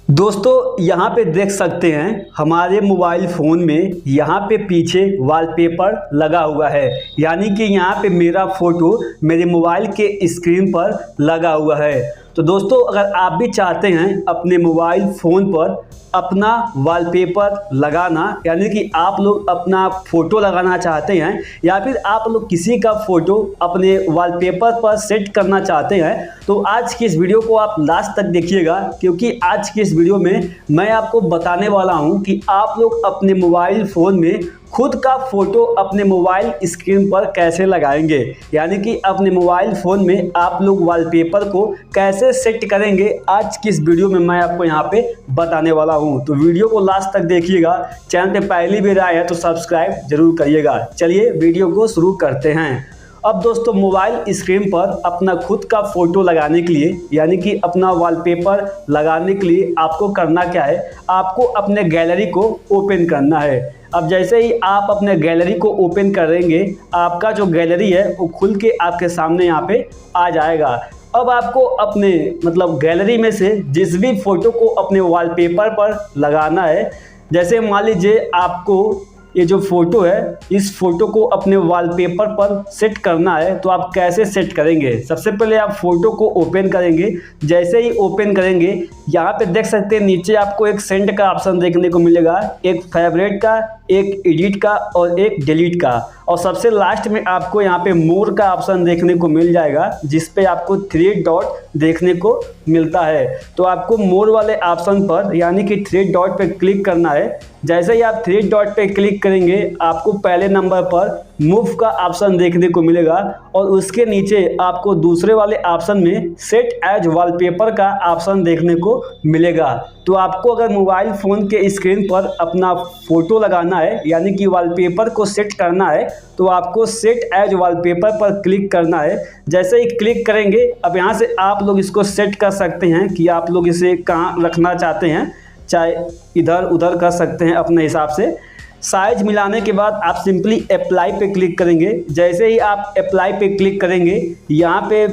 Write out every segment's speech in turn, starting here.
दोस्तों यहाँ पे देख सकते हैं हमारे मोबाइल फ़ोन में यहाँ पे पीछे वॉलपेपर लगा हुआ है, यानी कि यहाँ पे मेरा फ़ोटो मेरे मोबाइल के स्क्रीन पर लगा हुआ है। तो दोस्तों अगर आप भी चाहते हैं अपने मोबाइल फ़ोन पर अपना वॉलपेपर लगाना, यानी कि आप लोग अपना फ़ोटो लगाना चाहते हैं या फिर आप लोग किसी का फ़ोटो अपने वॉलपेपर पर सेट करना चाहते हैं, तो आज की इस वीडियो को आप लास्ट तक देखिएगा, क्योंकि आज की इस वीडियो में मैं आपको बताने वाला हूं कि आप लोग अपने मोबाइल फ़ोन में खुद का फ़ोटो अपने मोबाइल स्क्रीन पर कैसे लगाएंगे, यानी कि अपने मोबाइल फ़ोन में आप लोग वॉलपेपर को कैसे सेट करेंगे। आज की इस वीडियो में मैं आपको यहाँ पे बताने वाला हूँ, तो वीडियो को लास्ट तक देखिएगा। चैनल पे पहली बार आए हैं तो सब्सक्राइब जरूर करिएगा। चलिए वीडियो को शुरू करते हैं। अब दोस्तों मोबाइल स्क्रीन पर अपना खुद का फ़ोटो लगाने के लिए, यानी कि अपना वॉलपेपर लगाने के लिए आपको करना क्या है, आपको अपने गैलरी को ओपन करना है। अब जैसे ही आप अपने गैलरी को ओपन करेंगे, आपका जो गैलरी है वो खुल के आपके सामने यहाँ पे आ जाएगा। अब आपको अपने गैलरी में से जिस भी फ़ोटो को अपने वॉलपेपर पर लगाना है, जैसे मान लीजिए आपको ये जो फ़ोटो है, इस फ़ोटो को अपने वॉलपेपर पर सेट करना है, तो आप कैसे सेट करेंगे। सबसे पहले आप फ़ोटो को ओपन करेंगे। जैसे ही ओपन करेंगे, यहाँ पे देख सकते हैं नीचे आपको एक सेंड का ऑप्शन देखने को मिलेगा, एक फेवरेट का, एक एडिट का और एक डिलीट का, और सबसे लास्ट में आपको यहाँ पे मोर का ऑप्शन देखने को मिल जाएगा, जिस पे आपको 3 डॉट देखने को मिलता है। तो आपको मोर वाले ऑप्शन पर, यानी कि 3 डॉट पे क्लिक करना है। जैसे ही आप 3 डॉट पे क्लिक करेंगे, आपको पहले नंबर पर मूव का ऑप्शन देखने को मिलेगा और उसके नीचे आपको दूसरे वाले ऑप्शन में सेट एज वॉलपेपर का ऑप्शन देखने को मिलेगा। तो आपको अगर मोबाइल फ़ोन के स्क्रीन पर अपना फ़ोटो लगाना है, यानी कि वॉलपेपर को सेट करना है, तो आपको सेट एज वॉलपेपर पर क्लिक करना है। जैसे ही क्लिक करेंगे, अब यहाँ से आप लोग इसको सेट कर सकते हैं कि आप लोग इसे कहाँ रखना चाहते हैं, चाहे इधर उधर कर सकते हैं अपने हिसाब से। साइज मिलाने के बाद आप सिंपली अप्लाई पे क्लिक करेंगे। जैसे ही आप अप्लाई पे क्लिक करेंगे, यहाँ पे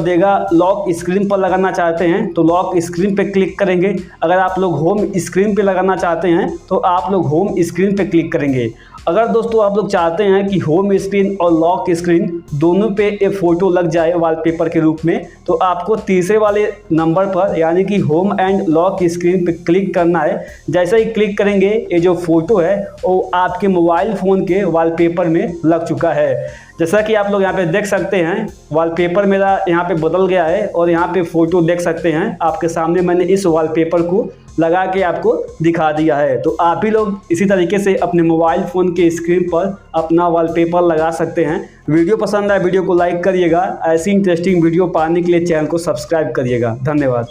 देगा लॉक स्क्रीन पर लगाना चाहते हैं तो लॉक स्क्रीन पे क्लिक करेंगे। अगर आप लोग होम स्क्रीन पे लगाना चाहते हैं तो आप लोग होम स्क्रीन पे क्लिक करेंगे। अगर दोस्तों आप लोग चाहते हैं कि होम स्क्रीन और लॉक स्क्रीन दोनों पे एक फ़ोटो लग जाए वॉलपेपर के रूप में, तो आपको तीसरे वाले नंबर पर, यानी कि होम एंड लॉक स्क्रीन पे क्लिक करना है। जैसे ही क्लिक करेंगे, ये जो फ़ोटो है वो आपके मोबाइल फ़ोन के वॉलपेपर में लग चुका है। जैसा कि आप लोग यहाँ पे देख सकते हैं, वॉलपेपर मेरा यहाँ पे बदल गया है और यहाँ पे फ़ोटो देख सकते हैं आपके सामने। मैंने इस वॉलपेपर को लगा के आपको दिखा दिया है। तो आप भी लोग इसी तरीके से अपने मोबाइल फ़ोन के स्क्रीन पर अपना वॉलपेपर लगा सकते हैं। वीडियो पसंद आए वीडियो को लाइक करिएगा। ऐसी इंटरेस्टिंग वीडियो पाने के लिए चैनल को सब्सक्राइब करिएगा। धन्यवाद।